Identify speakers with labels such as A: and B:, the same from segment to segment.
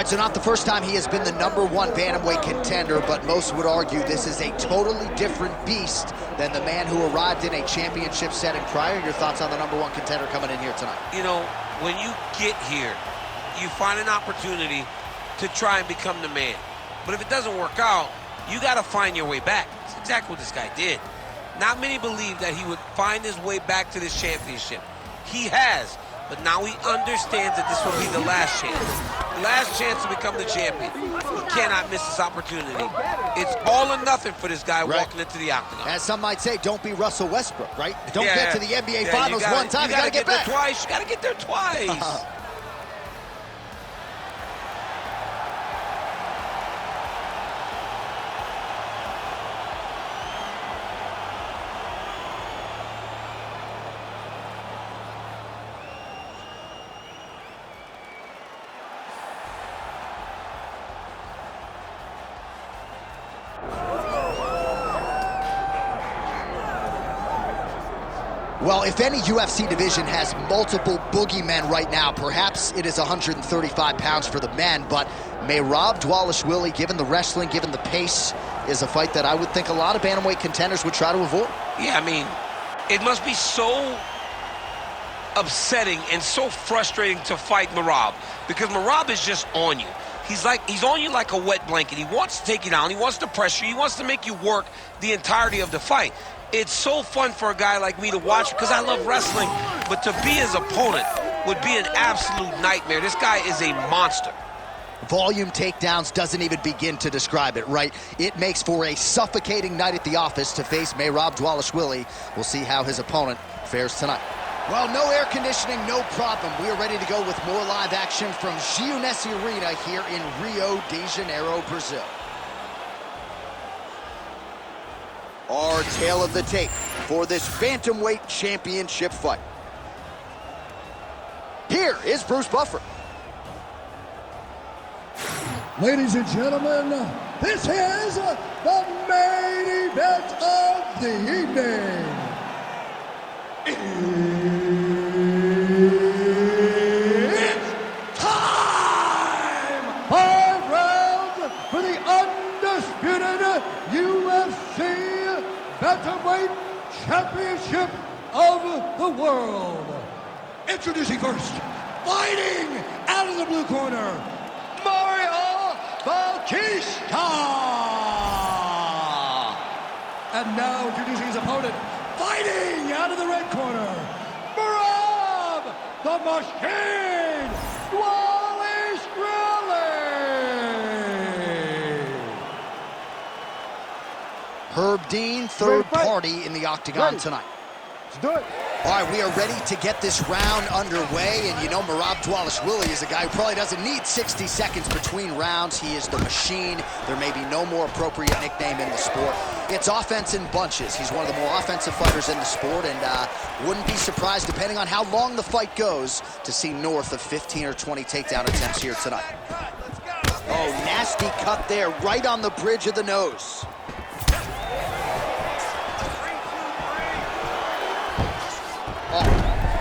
A: right, so not the first time he has been the #1 bantamweight contender, but most would argue this is a totally different beast than the man who arrived in a championship setting prior. Your thoughts on the #1 contender coming in here tonight?
B: You know, when you get here, you find an opportunity to try and become the man. But if it doesn't work out, you got to find your way back. That's exactly what this guy did. Not many believed that he would find his way back to this championship. He has, but now he understands that this will be the last chance. The last chance to become the champion. He cannot miss this opportunity. It's all or nothing for this guy walking into the octagon.
A: As some might say, don't be Russell Westbrook, right? Don't get to the NBA Finals one time, you gotta get back.
B: There twice. You gotta get there twice.
A: Well, if any UFC division has multiple boogeymen right now, perhaps it is 135 pounds for the men, but Mayrab Dvalishvili, given the wrestling, given the pace, is a fight that I would think a lot of bantamweight contenders would try to avoid.
B: Yeah, I mean, it must be so upsetting and so frustrating to fight Mayrab, because Mayrab is just on you. He's on you like a wet blanket. He wants to take you down. He wants to pressure you. He wants to make you work the entirety of the fight. It's so fun for a guy like me to watch because I love wrestling, but to be his opponent would be an absolute nightmare. This guy is a monster.
A: Volume takedowns doesn't even begin to describe it, right? It makes for a suffocating night at the office to face Mayrab Dvalishvili. We'll see how his opponent fares tonight. Well, no air conditioning, no problem. We are ready to go with more live action from Jeunesse Arena here in Rio de Janeiro, Brazil. Our tale of the tape for this bantamweight championship fight. Here is Bruce Buffer.
C: Ladies and gentlemen, this is the main event of the evening. It's time! 5 rounds for the undisputed UFC Bantamweight Championship of the World. Introducing first, fighting out of the blue corner, Mario Bautista. And now introducing his opponent, fighting out of the red corner, Maryam the Machine Dvalishvili.
A: Herb Dean, third party in the octagon tonight.
C: Let's do it.
A: All right, we are ready to get this round underway, and you know Mayrab Dvalishvili is a guy who probably doesn't need 60 seconds between rounds. He is the machine. There may be no more appropriate nickname in the sport. It's offense in bunches. He's one of the more offensive fighters in the sport, and wouldn't be surprised, depending on how long the fight goes, to see north of 15 or 20 takedown attempts here tonight. Oh, nasty cut there, right on the bridge of the nose.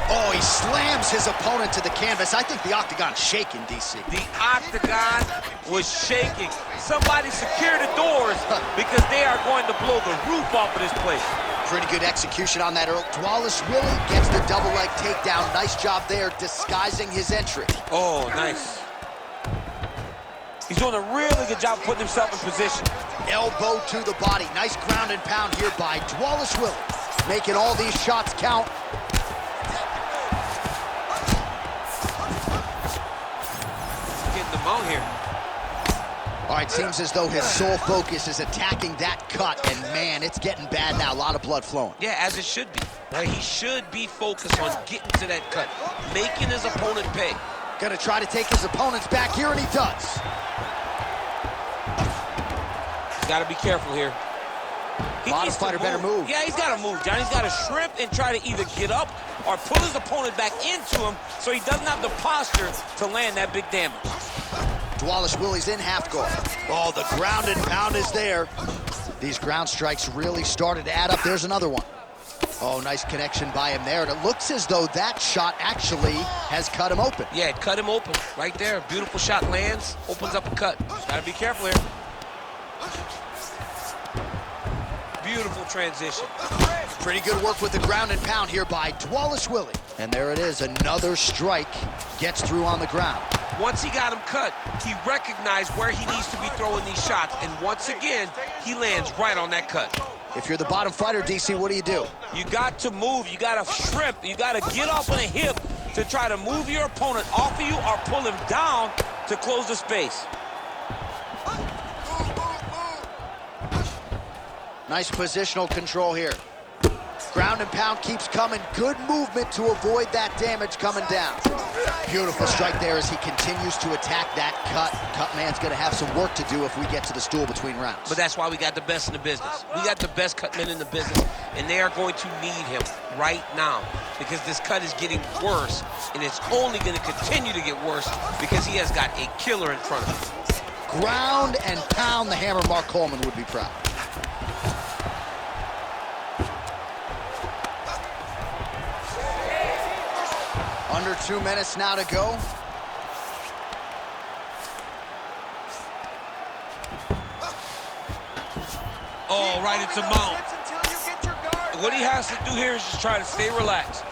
A: Oh, he slams his opponent to the canvas. I think the octagon's shaking, DC.
B: The octagon was shaking. Somebody secure the doors because they are going to blow the roof off of this place.
A: Pretty good execution on that, Earl. Dvalishvili gets the double leg takedown. Nice job there disguising his entry.
B: Oh, nice. He's doing a really good job putting himself in position.
A: Elbow to the body. Nice ground and pound here by Dvalishvili. Making all these shots count.
B: Out here.
A: All right, seems as though his sole focus is attacking that cut, and man, it's getting bad now. A lot of blood flowing.
B: Yeah, as it should be. Right? He should be focused on getting to that cut, making his opponent pay.
A: Gonna try to take his opponents back here, and he does.
B: He's got to be careful here.
A: Bottom fighter better move.
B: Yeah, he's got to move, John. He's got to shrimp and try to either get up or pull his opponent back into him so he doesn't have the posture to land that big damage.
A: Dvalishvili's in half guard. Oh, the ground and pound is there. These ground strikes really started to add up. There's another one. Oh, nice connection by him there. And it looks as though that shot actually has cut him open.
B: Yeah, it cut him open right there. Beautiful shot lands, opens up a cut. Just gotta be careful here. Beautiful transition.
A: Pretty good work with the ground and pound here by Dvalishvili. And there it is, another strike gets through on the ground.
B: Once he got him cut, he recognized where he needs to be throwing these shots. And once again, he lands right on that cut.
A: If you're the bottom fighter, DC, what do?
B: You got to move, you got to shrimp, you got to get off on a hip to try to move your opponent off of you or pull him down to close the space.
A: Nice positional control here. Ground and pound keeps coming. Good movement to avoid that damage coming down. Beautiful strike there as he continues to attack that cut. Cut man's going to have some work to do if we get to the stool between rounds.
B: But that's why we got the best in the business. We got the best cut men in the business, and they are going to need him right now because this cut is getting worse, and it's only going to continue to get worse because he has got a killer in front of him.
A: Ground and pound, the hammer. Mark Coleman would be proud. Under 2 minutes now to go.
B: Oh, right into mount. What he has to do here is just try to stay relaxed.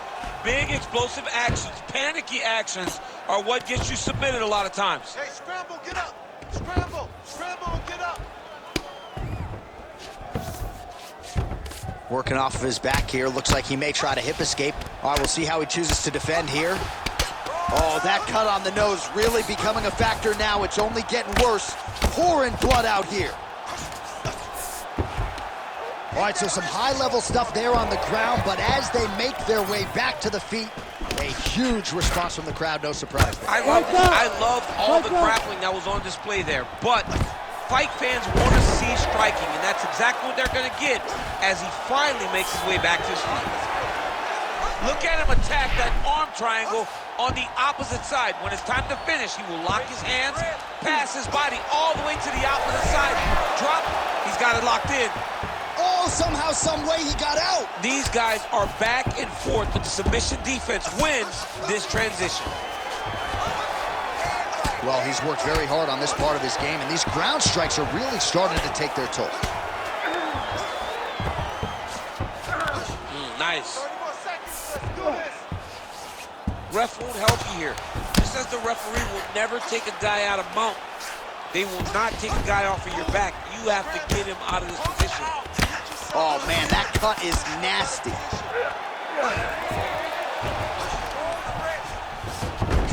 B: Big explosive actions, panicky actions are what gets you submitted a lot of times.
D: Hey, scramble, get up. Scramble, scramble, and get up.
A: Working off of his back here. Looks like he may try to hip escape. All right, we'll see how he chooses to defend here. Oh, that cut on the nose really becoming a factor now. It's only getting worse. Pouring blood out here. All right, so some high-level stuff there on the ground, but as they make their way back to the feet, a huge response from the crowd, no surprise there.
B: I love all the grappling that was on display there, but fight fans want to see striking, and that's exactly what they're going to get as he finally makes his way back to his feet. Look at him attack that arm triangle on the opposite side. When it's time to finish, he will lock his hands, pass his body all the way to the opposite side, drop, he's got it locked in.
A: Oh, somehow, some way he got out.
B: These guys are back and forth, but the submission defense wins this transition.
A: Well, he's worked very hard on this part of his game, and these ground strikes are really starting to take their toll.
B: Nice.
D: 30 more seconds, let's do this.
B: Ref won't help you here. Just as the referee will never take a guy out of mount, they will not take a guy off of your back. You have to get him out of this position.
A: Oh, man, that cut is nasty.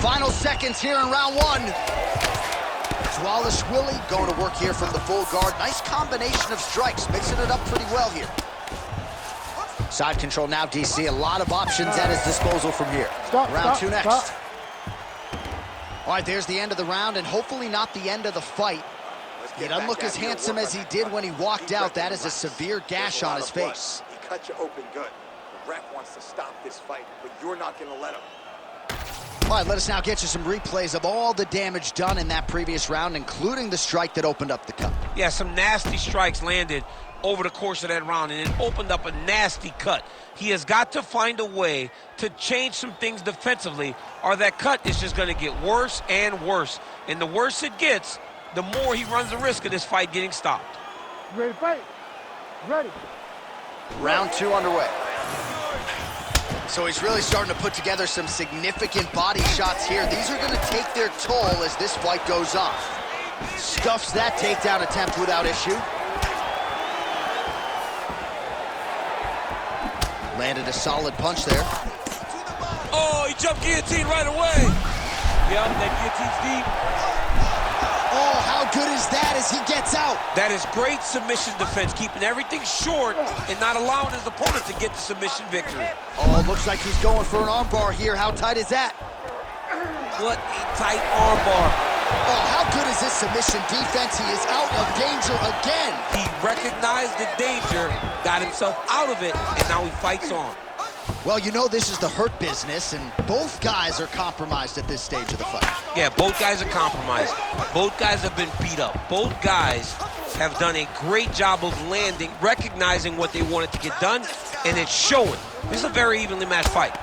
A: Final seconds here in round one. Dvalishvili going to work here from the full guard. Nice combination of strikes, mixing it up pretty well here. Side control now, DC. A lot of options at his disposal from here. Round two next. All right, there's the end of the round, and hopefully not the end of the fight. He doesn't look as handsome as he did when he walked out. That is a severe gash on his face.
D: He cut you open good. The ref wants to stop this fight, but you're not going to let him.
A: All right, let us now get you some replays of all the damage done in that previous round, including the strike that opened up the cut.
B: Yeah, some nasty strikes landed over the course of that round, and it opened up a nasty cut. He has got to find a way to change some things defensively, or that cut is just going to get worse and worse. And the worse it gets, the more he runs the risk of this fight getting stopped.
C: Ready to fight? Ready.
A: Round two underway. So he's really starting to put together some significant body shots here. These are going to take their toll as this fight goes on. Stuffs that takedown attempt without issue. Landed a solid punch there.
B: Oh, he jumped guillotine right away. Yep, that guillotine's deep.
A: Oh, how good is that as he gets out?
B: That is great submission defense, keeping everything short and not allowing his opponent to get the submission victory.
A: Oh, looks like he's going for an armbar here. How tight is that?
B: What a tight armbar.
A: Oh, how good is this submission defense? He is out of danger again.
B: He recognized the danger, got himself out of it, and now he fights on.
A: Well, you know this is the hurt business, and both guys are compromised at this stage of the fight.
B: Yeah, both guys are compromised. Both guys have been beat up. Both guys have done a great job of landing, recognizing what they wanted to get done, and it's showing. This is a very evenly matched fight.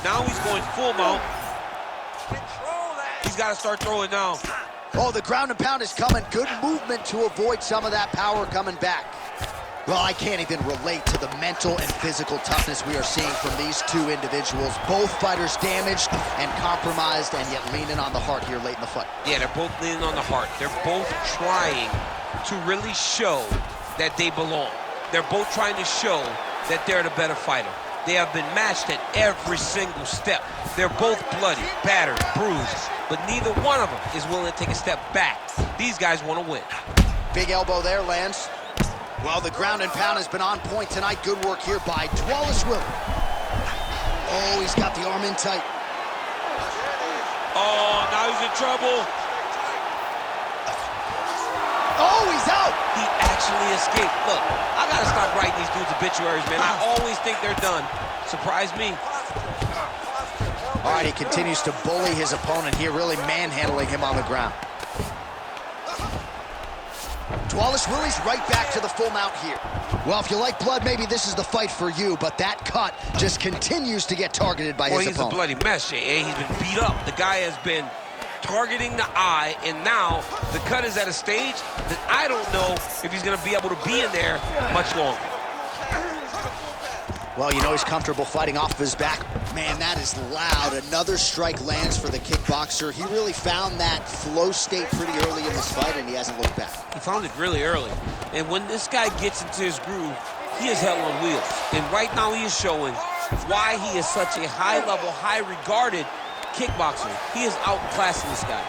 B: Now he's going full mount. He's got to start throwing now.
A: Oh, the ground and pound is coming. Good movement to avoid some of that power coming back. Well, I can't even relate to the mental and physical toughness we are seeing from these two individuals. Both fighters damaged and compromised, and yet leaning on the heart here late in the fight.
B: Yeah, they're both leaning on the heart. They're both trying to really show that they belong. They're both trying to show that they're the better fighter. They have been matched at every single step. They're both bloody, battered, bruised, but neither one of them is willing to take a step back. These guys want to win.
A: Big elbow there lands. Well, the ground and pound has been on point tonight. Good work here by Dvalishvili. Oh, he's got the arm in tight.
B: Oh, now he's in trouble.
A: Oh, he's out.
B: He actually escaped. Look, I got to stop writing these dudes obituaries, man. I always think they're done. Surprise me.
A: All right, he continues to bully his opponent here, really manhandling him on the ground. Dvalishvili's right back to the full mount here. Well, if you like blood, maybe this is the fight for you, but that cut just continues to get targeted by his opponent.
B: He's a bloody mess, Jay. He's been beat up. The guy has been targeting the eye, and now the cut is at a stage that I don't know if he's going to be able to be in there much longer.
A: Well, you know he's comfortable fighting off of his back. Man, that is loud. Another strike lands for the kickboxer. He really found that flow state pretty early in this fight, and he hasn't looked back.
B: He found it really early. And when this guy gets into his groove, he is hell on wheels. And right now he is showing why he is such a high-level, high-regarded kickboxer. He is outclassing this guy.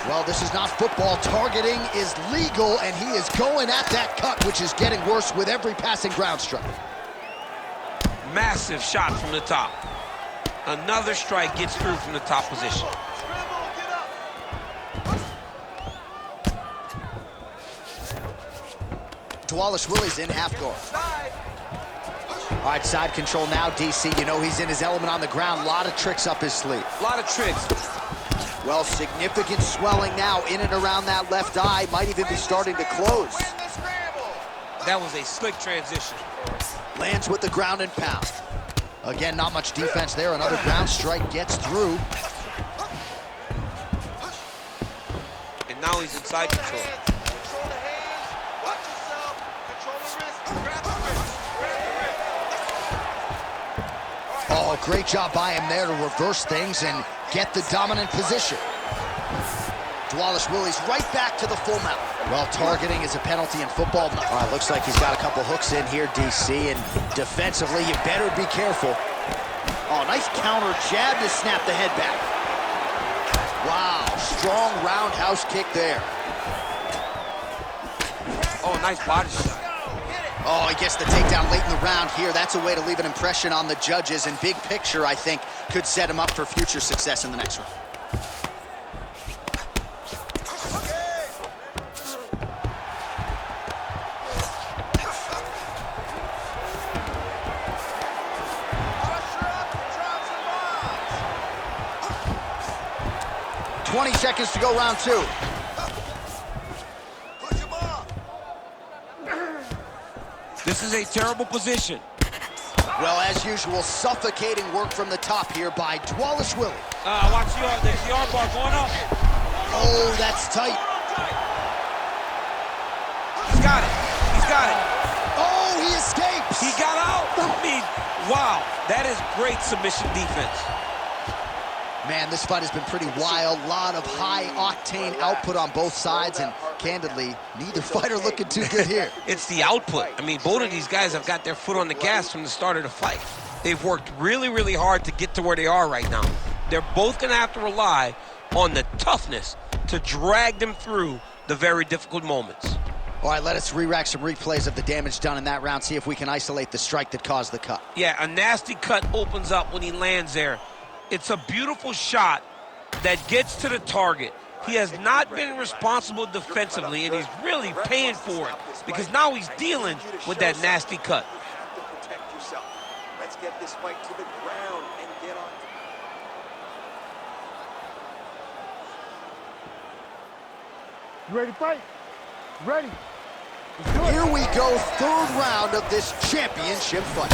A: Well, this is not football. Targeting is legal, and he is going at that cut, which is getting worse with every passing ground strike.
B: Massive shot from the top. Another strike gets through from the top position.
A: Dvalishvili's in half guard. All right, side control now, DC. You know he's in his element on the ground. A lot of tricks up his sleeve.
B: A lot of tricks.
A: Well, significant swelling now in and around that left eye. Might even be starting to close.
B: That was a slick transition.
A: Lands with the ground and pound. Again, not much defense there. Another ground strike gets through.
B: And now he's inside control.
A: Oh, great job by him there to reverse things and get the dominant position. Dvalishvili's right back to the full mount. Well, targeting is a penalty in football. All right, looks like he's got a couple hooks in here, DC, and defensively, you better be careful. Oh, nice counter jab to snap the head back. Wow, strong roundhouse kick there.
B: Oh, nice body shot.
A: Oh, he gets the takedown late in the round here. That's a way to leave an impression on the judges, and big picture, I think, could set him up for future success in the next round. $20 seconds to go, round two.
B: This is a terrible position.
A: Well, as usual, suffocating work from the top here by Dvalishvili.
B: Watch the arm bar going up.
A: Oh, that's tight.
B: He's got it. He's got it.
A: Oh, he escapes.
B: He got out. I mean, wow. That is great submission defense.
A: Man, this fight has been pretty wild. A lot of high-octane output on both sides, and candidly, neither fighter looking too good here.
B: It's the output. I mean, both of these guys have got their foot on the gas from the start of the fight. They've worked really, really hard to get to where they are right now. They're both going to have to rely on the toughness to drag them through the very difficult moments.
A: All right, let us re-rack some replays of the damage done in that round, see if we can isolate the strike that caused the cut.
B: Yeah, a nasty cut opens up when he lands there. It's a beautiful shot that gets to the target. He has not been responsible defensively, and he's really paying for it because now he's dealing with that nasty cut.
D: You have to protect yourself. Let's get this fight to the ground and get on.
E: You ready to fight? You ready? Let's do it.
A: Here we go, third round of this championship fight.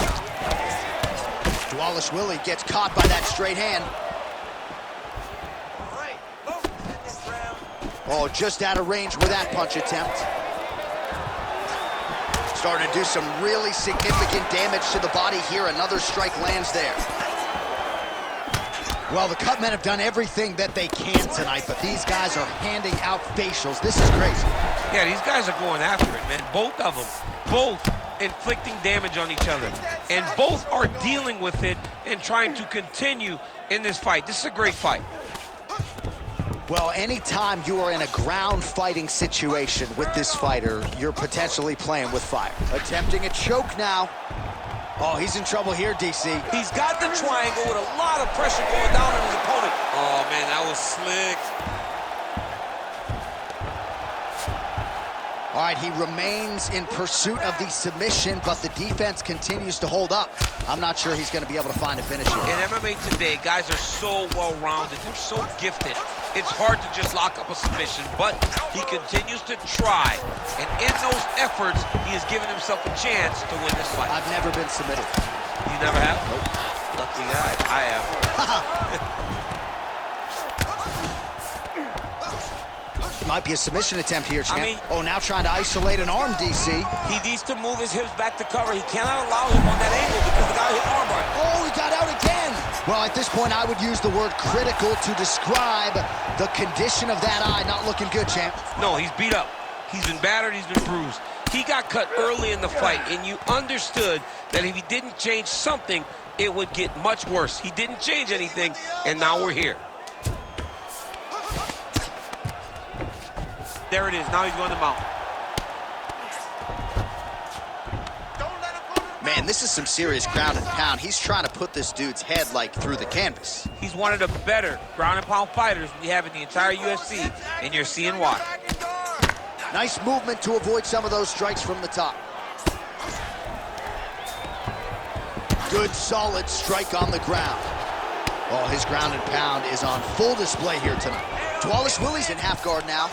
A: Dvalishvili gets caught by that straight hand. Oh, just out of range with that punch attempt. Starting to do some really significant damage to the body here. Another strike lands there. Well, the cut men have done everything that they can tonight, but these guys are handing out facials. This is crazy.
B: Yeah, these guys are going after it, man. Both of them. Both inflicting damage on each other. And both are dealing with it and trying to continue in this fight. This is a great fight.
A: Well, anytime you are in a ground fighting situation with this fighter, you're potentially playing with fire. Attempting a choke now. Oh, he's in trouble here, DC.
B: He's got the triangle with a lot of pressure going down on his opponent. Oh, man, that was slick.
A: All right, he remains in pursuit of the submission, but the defense continues to hold up. I'm not sure he's going to be able to find a finish here.
B: In MMA today, guys are so well-rounded. They're so gifted. It's hard to just lock up a submission, but he continues to try. And in those efforts, he has given himself a chance to win this fight.
A: I've never been submitted.
B: You never have? Nope. Lucky guy. I have.
A: Might be a submission attempt here, champ.
B: I mean,
A: oh, now trying to isolate an arm, DC.
B: He needs to move his hips back to cover. He cannot allow him on that angle because the guy hit armbar.
A: Oh, he got out again. Well, at this point, I would use the word critical to describe the condition of that eye. Not looking good, champ.
B: No, he's beat up. He's been battered. He's been bruised. He got cut early in the fight, and you understood that if he didn't change something, it would get much worse. He didn't change anything, and now we're here. There it is. Now he's going to mount.
A: Man, this is some serious ground and pound. He's trying to put this dude's head, like, through the canvas.
B: He's one of the better ground and pound fighters we have in the entire UFC, and you're seeing why.
A: Nice movement to avoid some of those strikes from the top. Good, solid strike on the ground. Oh, his ground and pound is on full display here tonight. Dvalishvili's in half guard now.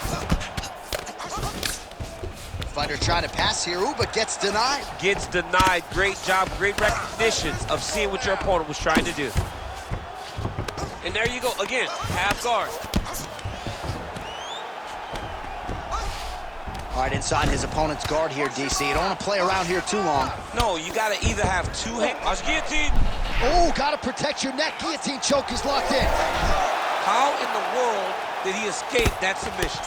A: Fighter trying to pass here, ooh, but gets denied.
B: Gets denied. Great job, great recognition of seeing what your opponent was trying to do. And there you go, again, half guard.
A: All right, inside his opponent's guard here, DC. You don't want to play around here too long.
B: No, you got to either have two hands. Guillotine.
A: Oh, got to protect your neck. Guillotine choke is locked in.
B: How in the world did he escape that submission?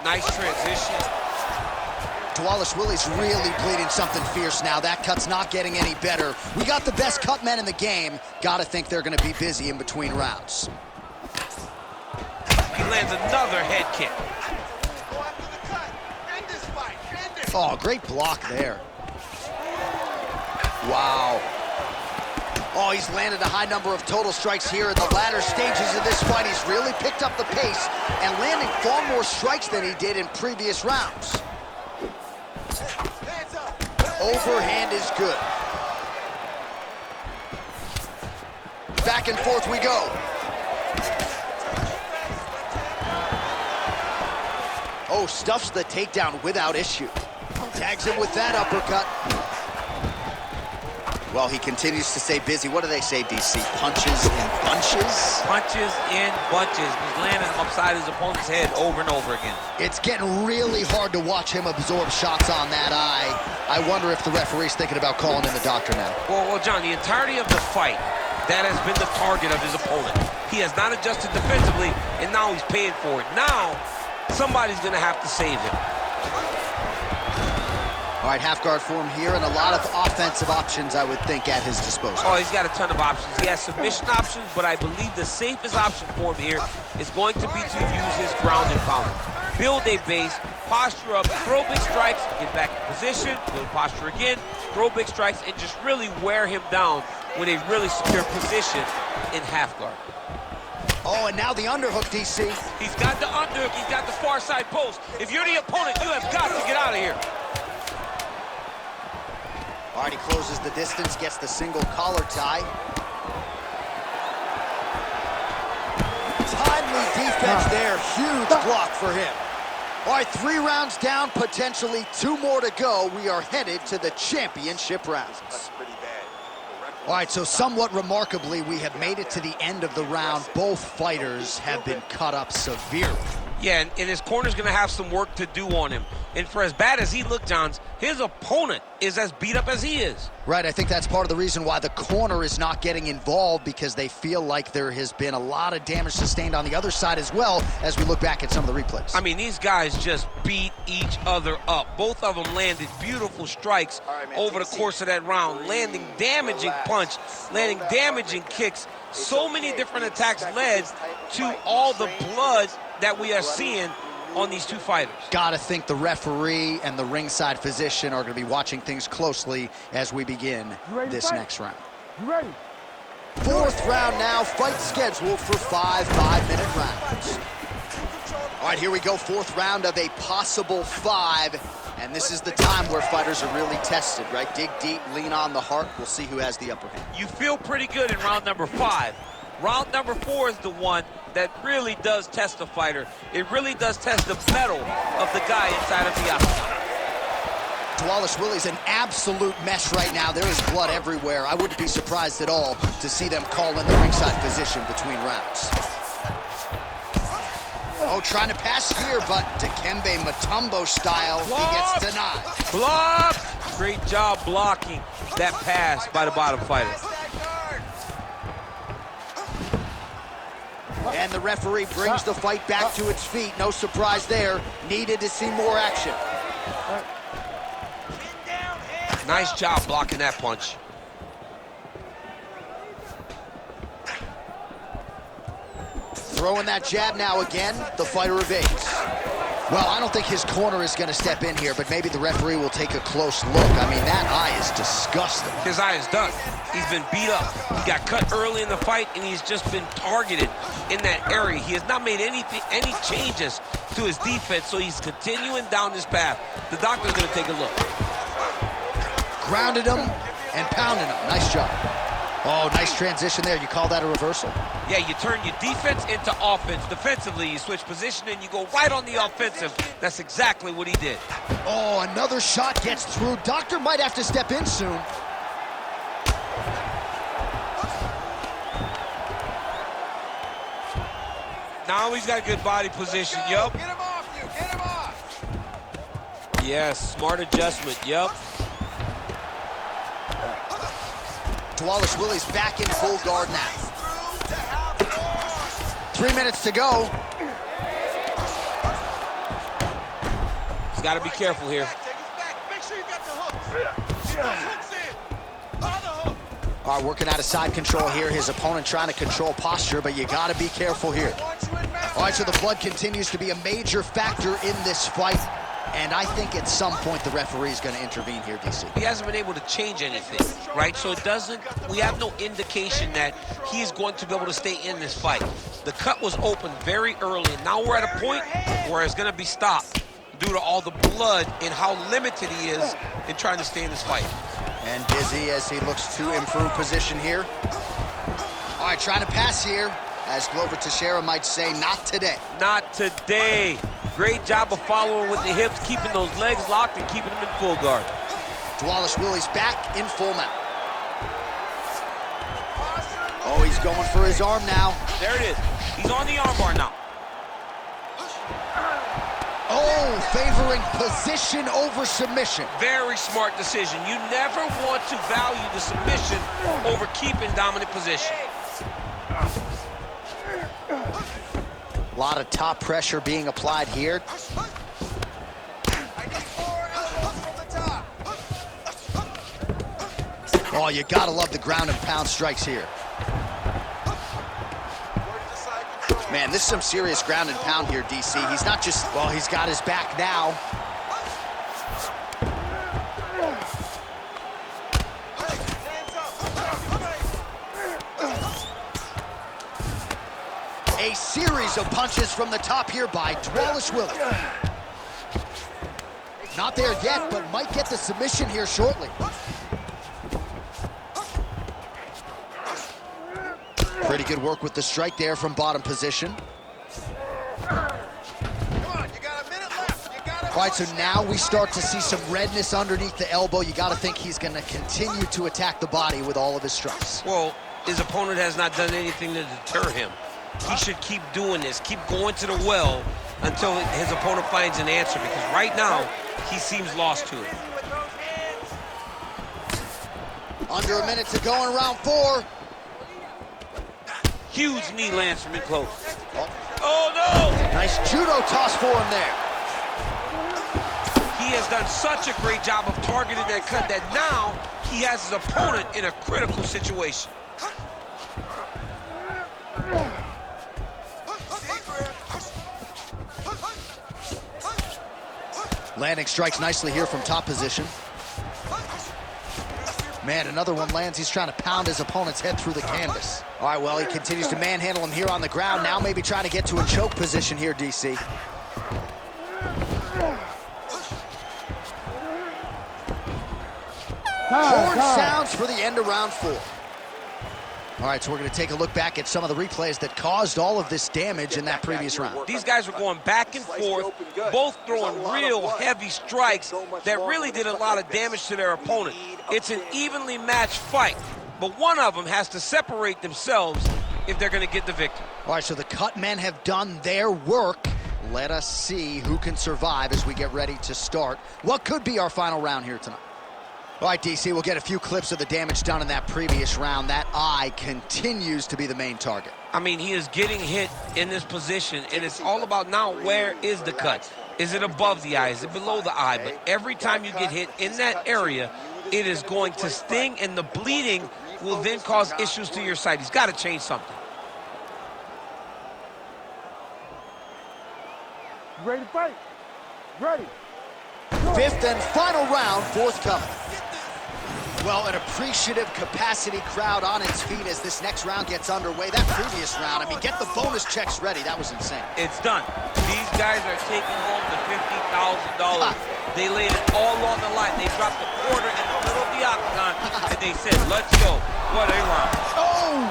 B: Nice transition.
A: Dvalishvili's really bleeding something fierce now. That cut's not getting any better. We got the best cut men in the game. Gotta think they're gonna be busy in between rounds.
B: He lands another head kick.
A: Oh, great block there. Wow. Oh, he's landed a high number of total strikes here in the latter stages of this fight. He's really picked up the pace and landing far more strikes than he did in previous rounds. Overhand is good. Back and forth we go. Oh, stuffs the takedown without issue. Tags him with that uppercut. Well, he continues to stay busy. What do they say, DC? Punches in bunches?
B: Punches in bunches. He's landing them upside his opponent's head over and over again.
A: It's getting really hard to watch him absorb shots on that eye. I wonder if the referee's thinking about calling in the doctor now.
B: Well, John, the entirety of the fight, that has been the target of his opponent. He has not adjusted defensively, and now he's paying for it. Now, somebody's going to have to save him.
A: All right, half guard for him here, and a lot of offensive options, I would think, at his disposal.
B: Oh, he's got a ton of options. He has submission options, but I believe the safest option for him here is going to be to use his ground and pound. Build a base, posture up, throw big strikes, get back in position, build posture again, throw big strikes, and just really wear him down with a really secure position in half guard.
A: Oh, and now the underhook, DC.
B: He's got the underhook, he's got the far side post. If you're the opponent, you have got to get out of here.
A: All right, he closes the distance, gets the single collar tie. Timely defense there. Huge block for him. All right, 3 rounds down, potentially 2 more to go. We are headed to the championship rounds.
D: That's pretty bad.
A: All right, so somewhat remarkably, we have made it to the end of the round. Both fighters have been cut up severely.
B: Yeah, and his corner's going to have some work to do on him. And for as bad as he looked, Johns, his opponent is as beat up as he is.
A: Right, I think that's part of the reason why the corner is not getting involved, because they feel like there has been a lot of damage sustained on the other side as well, as we look back at some of the replays.
B: I mean, these guys just beat each other up. Both of them landed beautiful strikes over the course of that round, landing damaging punch, landing damaging kicks. So many different attacks led to all the blood that we are seeing on these 2 fighters.
A: Gotta think the referee and the ringside physician are gonna be watching things closely as we begin this next round.
E: You ready?
A: 4th round now, fight scheduled for 5 5-minute rounds. All right, here we go, 4th round of a possible 5, and this is the time where fighters are really tested, right? Dig deep, lean on the heart. We'll see who has the upper hand.
B: You feel pretty good in round number 5. Round number 4 is the one that really does test the fighter. It really does test the mettle of the guy inside of the octagon.
A: Dvalishvili's an absolute mess right now. There is blood everywhere. I wouldn't be surprised at all to see them call in the ringside physician between rounds. Oh, trying to pass here, but Dikembe Mutombo style, he gets denied.
B: Block! Great job blocking that pass by the bottom fighter.
A: And the referee brings the fight back to its feet. No surprise there. Needed to see more action.
B: Nice job blocking that punch.
A: Throwing that jab now again. The fighter evades. Well, I don't think his corner is going to step in here, but maybe the referee will take a close look. I mean, that eye is disgusting.
B: His eye is done. He's been beat up. He got cut early in the fight, and he's just been targeted in that area. He has not made any changes to his defense, so he's continuing down this path. The doctor's going to take a look.
A: Grounded him and pounded him. Nice job. Oh, nice transition there. You call that a reversal?
B: Yeah, you turn your defense into offense. Defensively, you switch position and you go right on the offensive. That's exactly what he did.
A: Oh, another shot gets through. Doctor might have to step in soon.
B: Now he's got good body position. Yup.
D: Get him off you! Get him off!
B: Yes, smart adjustment. Yup.
A: Dvalishvili's back in full guard now. 3 minutes to go.
B: He's got to be careful here.
D: Make sure you got the hooks in.
A: All right, working out of side control here. His opponent trying to control posture, but you got to be careful here. All right, so the blood continues to be a major factor in this fight. And I think at some point the referee is going to intervene here, DC.
B: He hasn't been able to change anything, right? So we have no indication that he's going to be able to stay in this fight. The cut was open very early, and now we're at a point where it's going to be stopped due to all the blood and how limited he is in trying to stay in this fight.
A: And dizzy as he looks to improve position here. All right, trying to pass here. As Glover Teixeira might say, not today.
B: Not today. Great job of following with the hips, keeping those legs locked and keeping them in full guard.
A: Dvalishvili's back in full mount. Oh, he's going for his arm now.
B: There it is. He's on the armbar now.
A: Oh, favoring position over submission.
B: Very smart decision. You never want to value the submission over keeping dominant position.
A: A lot of top pressure being applied here. Oh, you gotta love the ground and pound strikes here. Man, this is some serious ground and pound here, DC. He's not just, well, he's got his back now. A series of punches from the top here by Dvalishvili. Not there yet, but might get the submission here shortly. Pretty good work with the strike there from bottom position. All right, so now we start to see some redness underneath the elbow. You got to think he's going to continue to attack the body with all of his strikes.
B: Well, his opponent has not done anything to deter him. He should keep doing this, keep going to the well until his opponent finds an answer, because right now, he seems lost to it.
A: Under a minute to go in round 4.
B: Huge knee lands from in close. Oh, no!
A: Nice judo toss for him there.
B: He has done such a great job of targeting that cut that now he has his opponent in a critical situation.
A: Landing strikes nicely here from top position. Man, another one lands. He's trying to pound his opponent's head through the canvas. All right, well, he continues to manhandle him here on the ground. Now maybe trying to get to a choke position here, DC. Horn sounds for the end of round 4. All right, so we're going to take a look back at some of the replays that caused all of this damage in that previous round.
B: These guys were going back and forth, both throwing real heavy strikes that really did a lot of damage to their opponent. It's an evenly matched fight, but one of them has to separate themselves if they're going to get the victory.
A: All right, so the cut men have done their work. Let us see who can survive as we get ready to start what could be our final round here tonight. All right, DC, we'll get a few clips of the damage done in that previous round. That eye continues to be the main target.
B: I mean, he is getting hit in this position, and it's all about now, where is the cut? Is it above the eye? Is it below the eye? But every time you get hit in that area, it is going to sting, and the bleeding will then cause issues to your sight. He's got to change something.
E: Ready to fight? Ready.
A: Fifth and final round, forthcoming. Well, an appreciative capacity crowd on its feet as this next round gets underway. That previous round, I mean, get the bonus checks ready. That was insane.
B: It's done. These guys are taking home the $50,000. They laid it all on the line. They dropped the quarter in the middle of the octagon, and they said, let's go. What a round.
A: Oh!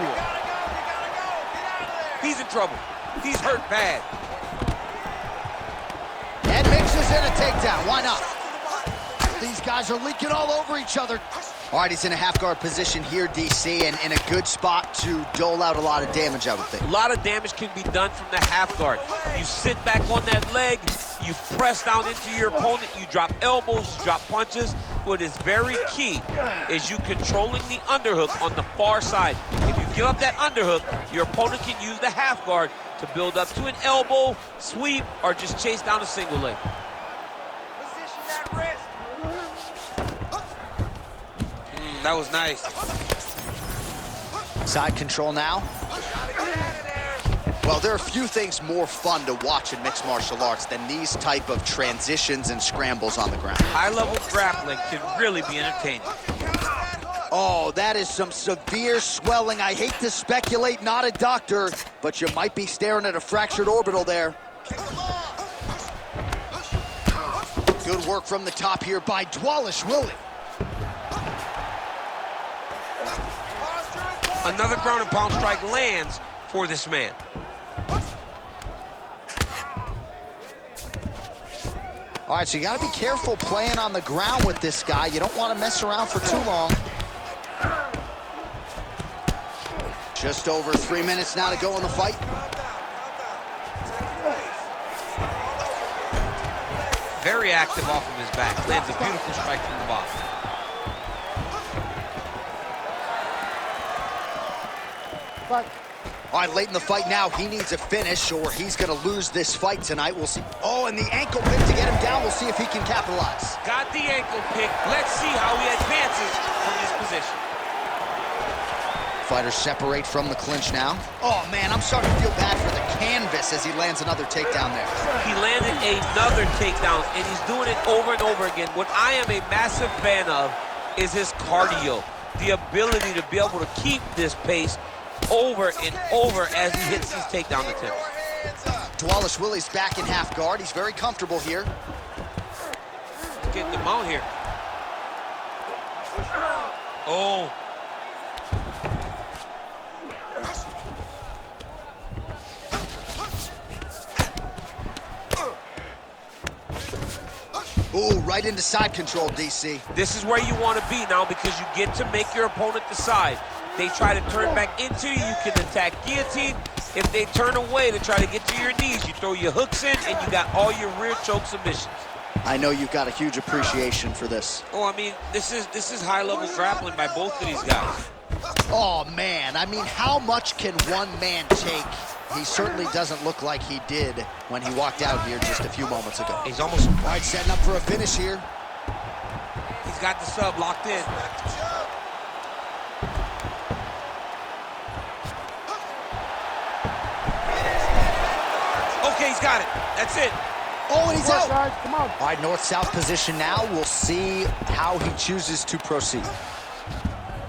B: He's in trouble. He's hurt bad.
A: And mixes in a takedown. Why not? These guys are leaking all over each other. All right, he's in a half-guard position here, DC, and in a good spot to dole out a lot of damage, I would think.
B: A lot of damage can be done from the half guard. You sit back on that leg, you press down into your opponent, you drop elbows, you drop punches. What is very key is you controlling the underhook on the far side. If you give up that underhook, your opponent can use the half guard to build up to an elbow, sweep, or just chase down a single leg.
D: Position that wrist.
B: That was nice.
A: Side control now. Well, there are few things more fun to watch in mixed martial arts than these type of transitions and scrambles on the ground.
B: High-level grappling can really be entertaining.
A: Oh, that is some severe swelling. I hate to speculate, not a doctor, but you might be staring at a fractured orbital there. Good work from the top here by Dvalishvili.
B: Another ground and pound strike lands for this man.
A: All right, so you got to be careful playing on the ground with this guy. You don't want to mess around for too long. Just over 3 minutes now to go in the fight.
B: Very active off of his back. Lands a beautiful strike from the bottom.
E: Fight.
A: All right, late in the fight now, he needs a finish or he's going to lose this fight tonight. We'll see. Oh, and the ankle pick to get him down. We'll see if he can capitalize.
B: Got the ankle pick. Let's see how he advances from this position.
A: Fighters separate from the clinch now. Oh, man, I'm starting to feel bad for the canvas as he lands another takedown there.
B: He landed another takedown, and he's doing it over and over again. What I am a massive fan of is his cardio, the ability to be able to keep this pace over and over as he hits these takedown attempts.
A: Dvalishvili's back in half guard. He's very comfortable here.
B: He's getting them out here. Oh.
A: Ooh, right into side control, DC.
B: This is where you want to be now because you get to make your opponent decide. They try to turn back into you, you can attack guillotine. If they turn away to try to get to your knees, you throw your hooks in and you got all your rear choke submissions.
A: I know you've got a huge appreciation for this.
B: Oh, I mean, this is high-level grappling by both of these guys.
A: Oh, man. I mean, how much can one man take? He certainly doesn't look like he did when he walked out here just a few moments ago.
B: He's almost...
A: All right, setting up for a finish here.
B: He's got the sub locked in. Okay, he's got it. That's it.
A: Oh, and he's out.
E: Guys, come on.
A: All right, north-south position now. We'll see how he chooses to proceed.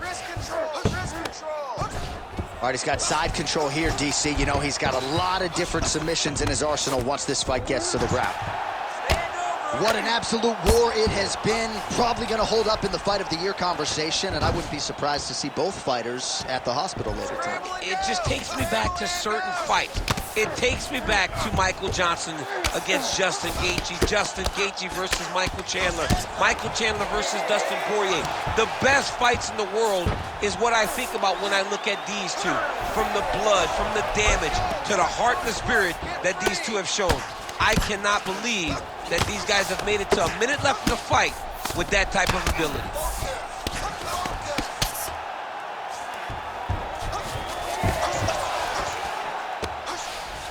D: Wrist control. Wrist control.
A: All right, he's got side control here, DC. You know, he's got a lot of different submissions in his arsenal once this fight gets to the ground. What an absolute war it has been. Probably going to hold up in the fight of the year conversation, and I wouldn't be surprised to see both fighters at the hospital later tonight.
B: It just takes me back to certain fights. It takes me back to Michael Johnson against Justin Gaethje, Justin Gaethje versus Michael Chandler, Michael Chandler versus Dustin Poirier. The best fights in the world is what I think about when I look at these two. From the blood, from the damage, to the heart and the spirit that these two have shown. I cannot believe that these guys have made it to a minute left in the fight with that type of ability.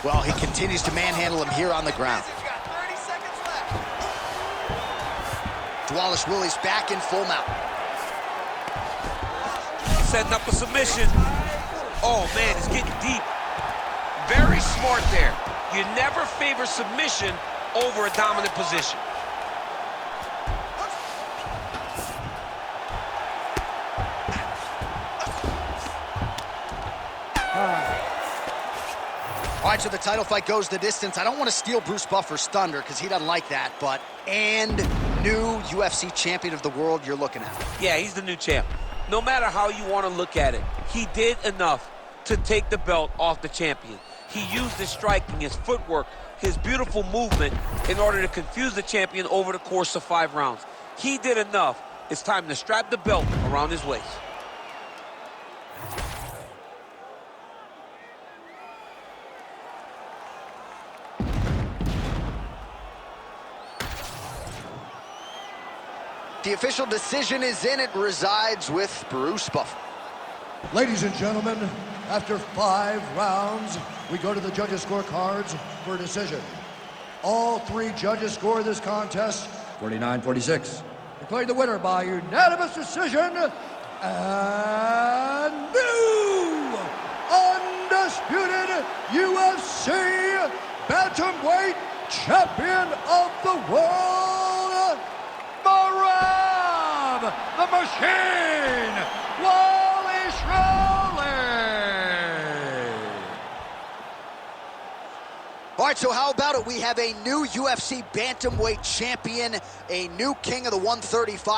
A: Well, he continues to manhandle him here on the ground. Dvalishvili's back in full mount.
B: Setting up a submission. Oh, man, it's getting deep. Very smart there. You never favor submission over a dominant position.
A: All right, so the title fight goes the distance. I don't want to steal Bruce Buffer's thunder because he doesn't like that, but new UFC champion of the world you're looking at.
B: Yeah, he's the new champ. No matter how you want to look at it, he did enough to take the belt off the champion. He used his striking, his footwork, his beautiful movement in order to confuse the champion over the course of 5 rounds. He did enough. It's time to strap the belt around his waist.
A: The official decision is in. It resides with Bruce Buffer.
C: Ladies and gentlemen, after 5 rounds, we go to the judges' scorecards for a decision. All 3 judges score this contest 49-46. Declaring the winner by unanimous decision, and new undisputed UFC bantamweight champion of the world, Marab the Machine
A: All right, so how about it? We have a new UFC bantamweight champion, a new king of the 135.